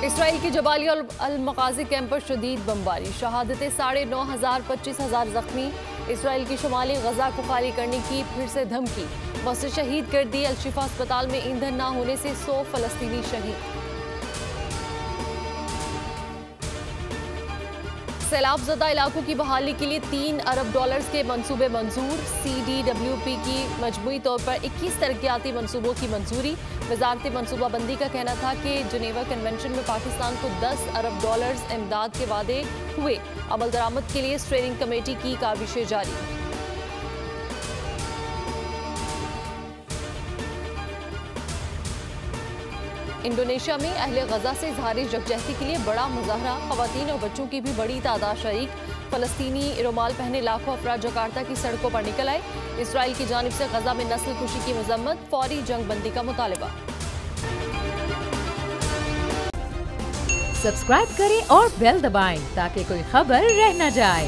Israel की Jabalia और अल-मकाज़ी camp पर शदीद बमबारी, शहादतें 9,500 25,000 जख्मी। इसराइल की शुमाली गजा को खाली करने की फिर से धमकी, मस्जिद शहीद कर दी। अल-शिफा अस्पताल में ईंधन न होने से 100 फलस्तीनी शहीद। सैलाब-ज़दा इलाकों की बहाली के लिए $3 अरब के मंसूबे मंजूर। CDWP की मजमूई तौर पर 21 तरक्याती मंसूबों की मंजूरी। वजारत मनसूबाबंदी का कहना था कि जनेवा कन्वेंशन में पाकिस्तान को $10 अरब इमदाद के वादे हुए। अमल दरामद के लिए स्टीयरिंग कमेटी की काविशें जारी। इंडोनेशिया में अहले गजा से इजहार यकजहती के लिए बड़ा मुजाहरा, खवातीन और बच्चों की भी बड़ी तादाद शरीक। फलस्तीनी रुमाल पहने लाखों अफराद जकार्ता की सड़कों पर निकल आए। इसराइल की जानिब से गजा में नस्ल कुशी की मजम्मत, फौरी जंग बंदी का मुतालबा। सब्सक्राइब करें और बेल दबाएं ताकि कोई खबर रह न जाए।